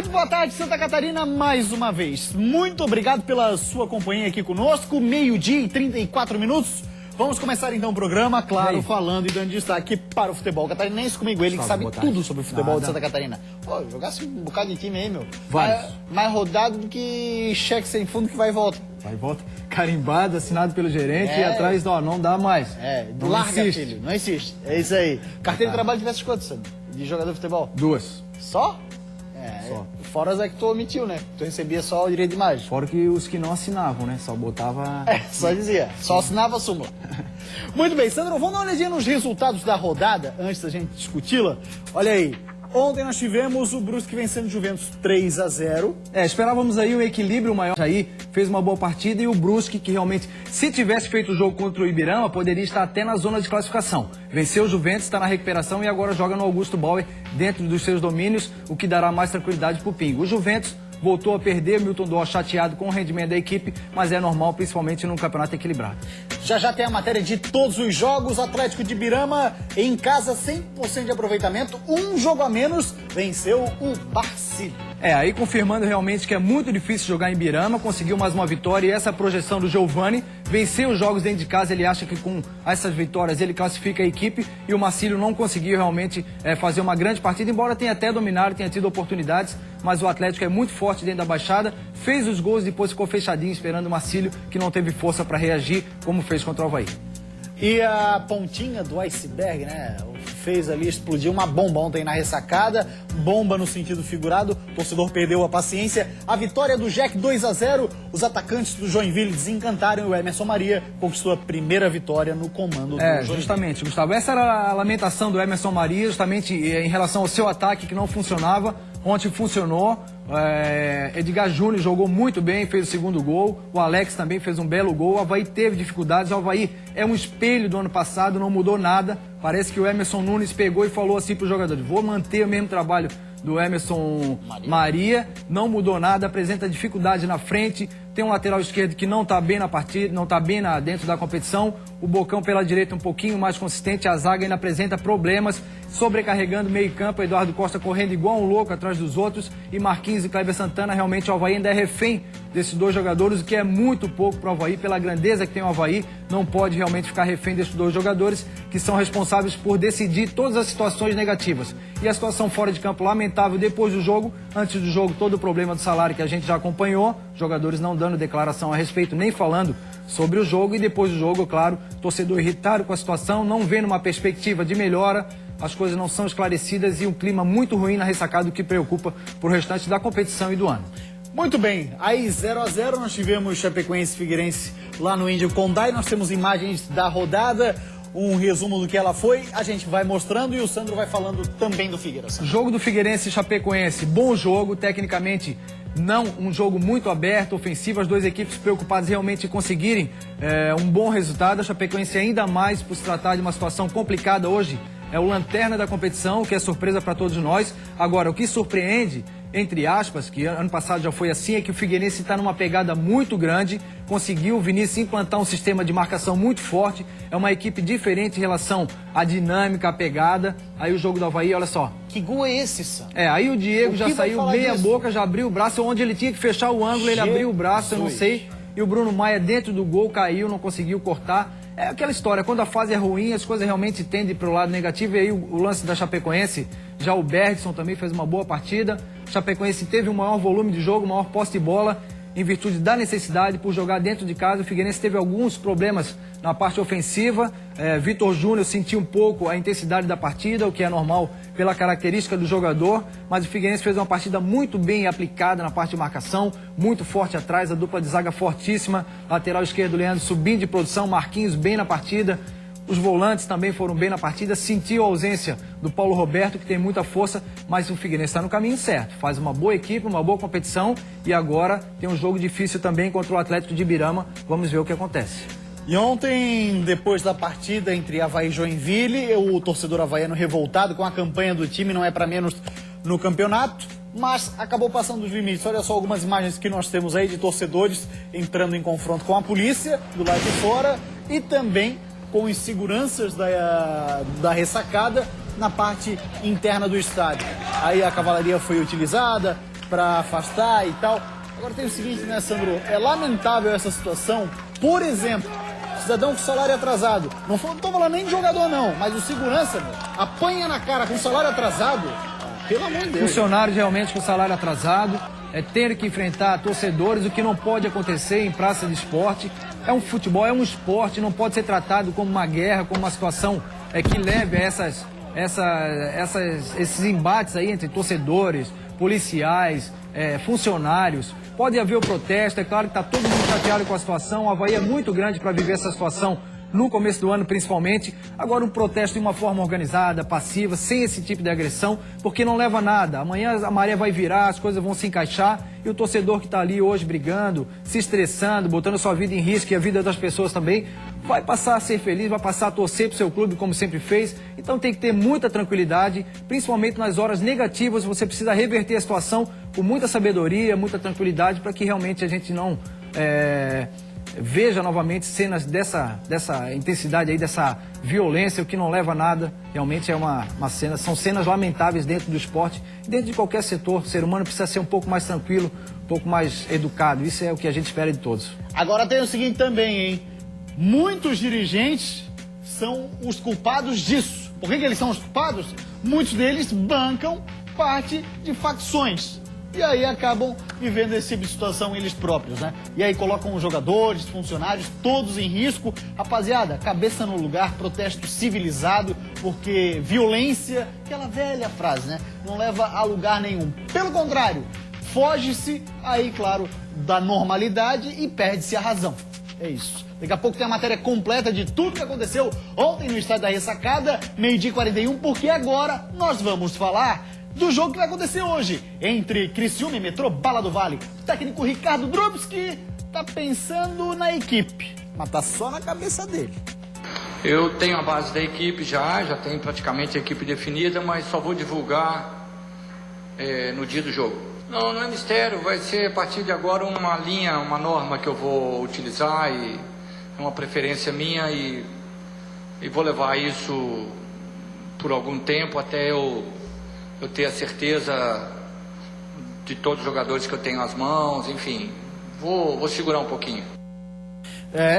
Muito boa tarde, Santa Catarina, mais uma vez. Muito obrigado pela sua companhia aqui conosco. 12h34. Vamos começar então o programa, claro, falando e dando destaque para o futebol catarinense. Comigo, ele que sabe tudo sobre o futebol de Santa Catarina. Pô, jogasse um bocado de time aí, meu. Mais rodado do que cheque sem fundo que vai e volta. Vai e volta, carimbado, assinado pelo gerente e atrás, não dá mais. Não larga, insiste. Filho, não insiste. É isso aí. Carteira de trabalho tivesse quantos, Sandro? De jogador de futebol? 2. Só? Só. Fora as é que tu omitiu, né? Tu recebia só o direito de imagem. Fora que os que não assinavam, né? Só botava... só dizia. Só assinava a súmula. Muito bem, Sandro, vamos dar uma olhadinha nos resultados da rodada, antes da gente discuti-la. Olha aí. Ontem nós tivemos o Brusque vencendo o Juventus 3-0. Esperávamos aí um equilíbrio maior. Aí fez uma boa partida e o Brusque, que realmente, se tivesse feito o jogo contra o Ibirama, poderia estar até na zona de classificação. Venceu o Juventus, está na recuperação e agora joga no Augusto Bauer dentro dos seus domínios, o que dará mais tranquilidade para o Pingo. O Juventus voltou a perder, Milton Dó chateado com o rendimento da equipe, mas é normal, principalmente num campeonato equilibrado. Já tem a matéria de todos os jogos. Atlético de Ibirama em casa, 100% de aproveitamento, um jogo a menos, venceu o Barcílio. Aí confirmando realmente que é muito difícil jogar em Ibirama, conseguiu mais uma vitória e essa projeção do Giovani, venceu os jogos dentro de casa, ele acha que com essas vitórias ele classifica a equipe e o Marcílio não conseguiu realmente fazer uma grande partida, embora tenha até dominado, tenha tido oportunidades, mas o Atlético é muito forte dentro da Baixada, fez os gols, depois ficou fechadinho esperando o Marcílio, que não teve força para reagir, como fez contra o Avaí. E a pontinha do iceberg, né? Fez ali, explodiu uma bomba ontem na ressacada, bomba no sentido figurado, o torcedor perdeu a paciência. A vitória do Jack 2-0, os atacantes do Joinville desencantaram e o Emerson Maria conquistou a primeira vitória no comando do Joinville. Justamente, Gustavo, essa era a lamentação do Emerson Maria, justamente em relação ao seu ataque que não funcionava. Ontem funcionou, Edgar Júnior jogou muito bem, fez o segundo gol, o Alex também fez um belo gol, o Avaí teve dificuldades, o Avaí é um espelho do ano passado, não mudou nada, parece que o Emerson Nunes pegou e falou assim para os jogadores, vou manter o mesmo trabalho do Emerson Maria, não mudou nada, apresenta dificuldade na frente, tem um lateral esquerdo que não está bem na partida, não está bem dentro da competição, o Bocão pela direita um pouquinho mais consistente, a zaga ainda apresenta problemas, sobrecarregando o meio campo, Eduardo Costa correndo igual um louco atrás dos outros e Marquinhos e Kleber Santana, realmente o Avaí ainda é refém desses dois jogadores, o que é muito pouco para o Avaí, pela grandeza que tem o Avaí, não pode realmente ficar refém desses dois jogadores que são responsáveis por decidir todas as situações negativas. E a situação fora de campo lamentável depois do jogo, antes do jogo todo o problema do salário que a gente já acompanhou, jogadores não dando declaração a respeito, nem falando sobre o jogo e depois do jogo, claro, torcedor irritado com a situação, não vendo uma perspectiva de melhora, as coisas não são esclarecidas e um clima muito ruim na ressacada, o que preocupa pro restante da competição e do ano. Muito bem, aí 0-0 nós tivemos Chapecoense e Figueirense lá no Índio Condai, nós temos imagens da rodada, um resumo do que ela foi, a gente vai mostrando e o Sandro vai falando também do Figueirense. Jogo do Figueirense e Chapecoense, bom jogo, tecnicamente não um jogo muito aberto, ofensivo, as duas equipes preocupadas realmente em conseguirem um bom resultado, a Chapecoense ainda mais por se tratar de uma situação complicada hoje, é o lanterna da competição, que é surpresa para todos nós. Agora, o que surpreende, entre aspas, que ano passado já foi assim, é que o Figueirense está numa pegada muito grande, conseguiu o Vinícius implantar um sistema de marcação muito forte, é uma equipe diferente em relação à dinâmica, à pegada. Aí o jogo do Avaí, olha só. Que gol é esse, Sam? Aí o Diego já saiu meia boca, já abriu o braço, onde ele tinha que fechar o ângulo, ele abriu o braço, eu não sei. E o Bruno Maia dentro do gol caiu, não conseguiu cortar. É aquela história, quando a fase é ruim, as coisas realmente tendem para o lado negativo. E aí o lance da Chapecoense, já o Bergson também fez uma boa partida. A Chapecoense teve um maior volume de jogo, maior posse de bola, em virtude da necessidade por jogar dentro de casa. O Figueirense teve alguns problemas na parte ofensiva. Vitor Júnior sentiu um pouco a intensidade da partida, o que é normal pela característica do jogador, mas o Figueirense fez uma partida muito bem aplicada na parte de marcação, muito forte atrás, a dupla de zaga fortíssima, lateral esquerdo Leandro subindo de produção, Marquinhos bem na partida, os volantes também foram bem na partida, sentiu a ausência do Paulo Roberto, que tem muita força, mas o Figueirense está no caminho certo, faz uma boa equipe, uma boa competição e agora tem um jogo difícil também contra o Atlético de Ibirama, vamos ver o que acontece. E ontem, depois da partida entre Avaí e Joinville, o torcedor havaiano revoltado com a campanha do time, não é para menos no campeonato, mas acabou passando os limites. Olha só algumas imagens que nós temos aí de torcedores entrando em confronto com a polícia do lado de fora e também com os seguranças da ressacada na parte interna do estádio. Aí a cavalaria foi utilizada, para afastar e tal. Agora tem o seguinte, né, Sandro? É lamentável essa situação. Por exemplo, cidadão com salário atrasado. Não tô falando nem de jogador, não, mas o segurança, meu, apanha na cara com salário atrasado. Pelo amor de Deus. Funcionários realmente com salário atrasado, ter que enfrentar torcedores, o que não pode acontecer em praça de esporte. É um futebol, é um esporte, não pode ser tratado como uma guerra, como uma situação que leve a esses embates aí entre torcedores, policiais, funcionários. Pode haver o protesto, é claro que está todo mundo chateado com a situação, o Avaí é muito grande para viver essa situação no começo do ano principalmente. Agora um protesto de uma forma organizada, passiva, sem esse tipo de agressão, porque não leva a nada. Amanhã a maré vai virar, as coisas vão se encaixar e o torcedor que está ali hoje brigando, se estressando, botando sua vida em risco e a vida das pessoas também, vai passar a ser feliz, vai passar a torcer para o seu clube como sempre fez. Então tem que ter muita tranquilidade, principalmente nas horas negativas. Você precisa reverter a situação com muita sabedoria, muita tranquilidade, para que realmente a gente não veja novamente cenas dessa intensidade aí, dessa violência, o que não leva a nada. Realmente é uma cena, são cenas lamentáveis dentro do esporte, dentro de qualquer setor. O ser humano precisa ser um pouco mais tranquilo, um pouco mais educado. Isso é o que a gente espera de todos. Agora tem o seguinte também, hein? Muitos dirigentes são os culpados disso. Por que eles são os culpados? Muitos deles bancam parte de facções. E aí acabam vivendo esse tipo de situação eles próprios, né? E aí colocam os jogadores, funcionários, todos em risco. Rapaziada, cabeça no lugar, protesto civilizado, porque violência, aquela velha frase, né? Não leva a lugar nenhum. Pelo contrário, foge-se aí, claro, da normalidade e perde-se a razão. É isso. Daqui a pouco tem a matéria completa de tudo que aconteceu ontem no estádio da Ressacada, 12h41, porque agora nós vamos falar do jogo que vai acontecer hoje entre Criciúma e Metrô Bala do Vale. O técnico Ricardo Drubski tá pensando na equipe, mas tá só na cabeça dele. Eu tenho a base da equipe já tenho praticamente a equipe definida, mas só vou divulgar no dia do jogo. Não é mistério, vai ser a partir de agora uma linha, uma norma que eu vou utilizar e é uma preferência minha e vou levar isso por algum tempo até eu ter a certeza de todos os jogadores que eu tenho às mãos, enfim, vou segurar um pouquinho.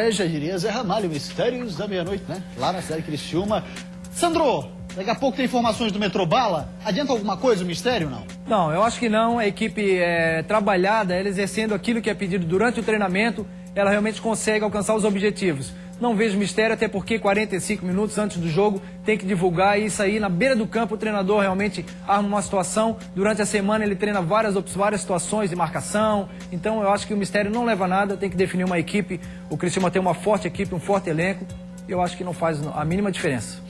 Já diria Zé Ramalho, mistérios da meia-noite, né? Lá na cidade de Criciúma. Sandro, daqui a pouco tem informações do Metrô Bala. Adianta alguma coisa o mistério, não? Não, eu acho que não. A equipe trabalhada, ela exercendo aquilo que é pedido durante o treinamento, ela realmente consegue alcançar os objetivos. Não vejo mistério, até porque 45 minutos antes do jogo tem que divulgar e isso aí na beira do campo o treinador realmente arma uma situação. Durante a semana ele treina várias situações de marcação. Então eu acho que o mistério não leva a nada, tem que definir uma equipe. O Criciúma tem uma forte equipe, um forte elenco. Eu acho que não faz a mínima diferença.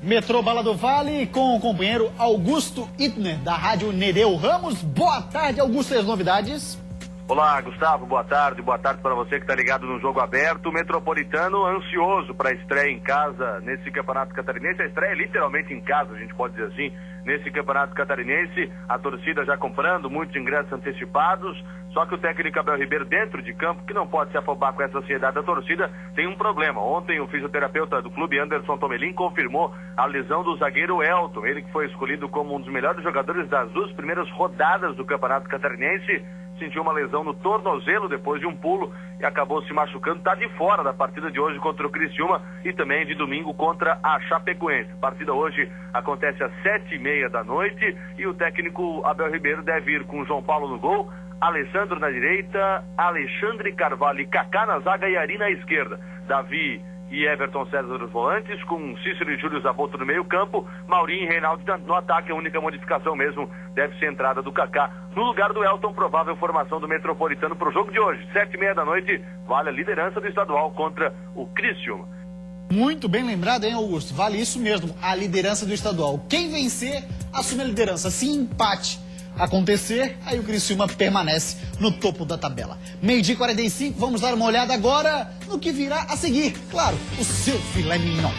Metrô Bala do Vale com o companheiro Augusto Itner, da Rádio Nereu Ramos. Boa tarde, Augusto, e as novidades? Olá, Gustavo, boa tarde para você que está ligado no Jogo Aberto. O Metropolitano ansioso para a estreia em casa nesse Campeonato Catarinense. A estreia literalmente em casa, a gente pode dizer assim, nesse Campeonato Catarinense. A torcida já comprando, muitos ingressos antecipados. Só que o técnico Abel Ribeiro, dentro de campo, que não pode se afobar com essa ansiedade da torcida, tem um problema. Ontem o fisioterapeuta do clube, Anderson Tomelin, confirmou a lesão do zagueiro Elton. Ele que foi escolhido como um dos melhores jogadores das 2 primeiras rodadas do Campeonato Catarinense. Sentiu uma lesão no tornozelo depois de um pulo e acabou se machucando. Está de fora da partida de hoje contra o Criciúma e também de domingo contra a Chapecoense. A partida hoje acontece às 7h30 da noite e o técnico Abel Ribeiro deve ir com João Paulo no gol, Alessandro na direita, Alexandre Carvalho e Kaká na zaga e Ari na esquerda. Davi e Everton César nos volantes, com Cícero e Júlio Zaboto no meio campo, Maurinho e Reinaldo no ataque. A única modificação mesmo deve ser a entrada do Kaká no lugar do Elton, provável formação do Metropolitano para o jogo de hoje, 7h30 da noite, vale a liderança do estadual contra o Criciúma. Muito bem lembrado, hein, Augusto? Vale isso mesmo, a liderança do estadual. Quem vencer, assume a liderança. Se empate acontecer, aí o Criciúma permanece no topo da tabela. 12h45, vamos dar uma olhada agora no que virá a seguir. Claro, o seu filé mignon.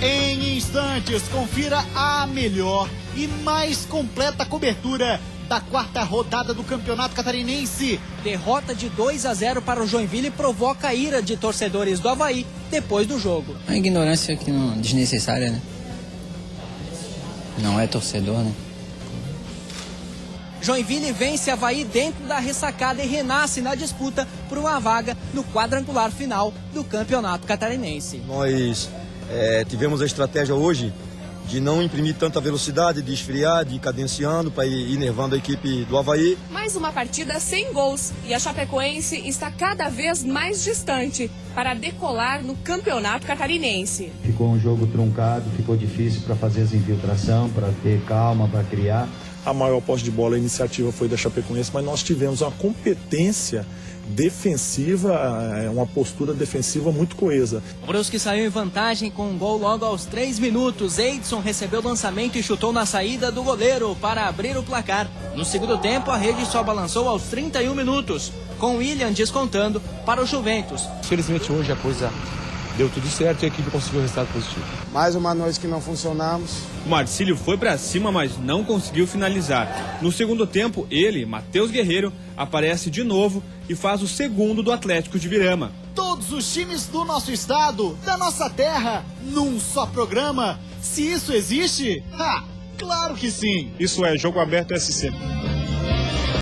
Em instantes, confira a melhor e mais completa cobertura da 4ª rodada do Campeonato Catarinense. Derrota de 2-0 para o Joinville provoca a ira de torcedores do Avaí depois do jogo. A ignorância que não desnecessária, né? Não é torcedor, né? Joinville vence Avaí dentro da ressacada e renasce na disputa por uma vaga no quadrangular final do Campeonato Catarinense. Nós tivemos a estratégia hoje de não imprimir tanta velocidade, de esfriar, de ir cadenciando para ir enervando a equipe do Avaí. Mais uma partida sem gols e a Chapecoense está cada vez mais distante para decolar no Campeonato Catarinense. Ficou um jogo truncado, ficou difícil para fazer as infiltrações, para ter calma, para criar. A maior posse de bola, a iniciativa foi da Chapecoense, mas nós tivemos uma competência defensiva, uma postura defensiva muito coesa. O Brusque saiu em vantagem com um gol logo aos 3 minutos. Eidson recebeu o lançamento e chutou na saída do goleiro para abrir o placar. No segundo tempo, a rede só balançou aos 31 minutos, com William descontando para o Juventus. Felizmente hoje a coisa deu tudo certo e a equipe conseguiu o resultado positivo. Mais uma noite que não funcionamos. O Marcílio foi para cima, mas não conseguiu finalizar. No segundo tempo, ele, Matheus Guerreiro, aparece de novo e faz o segundo do Atlético de Virama. Todos os times do nosso estado, da nossa terra, num só programa. Se isso existe? Claro que sim! Isso é Jogo Aberto SC.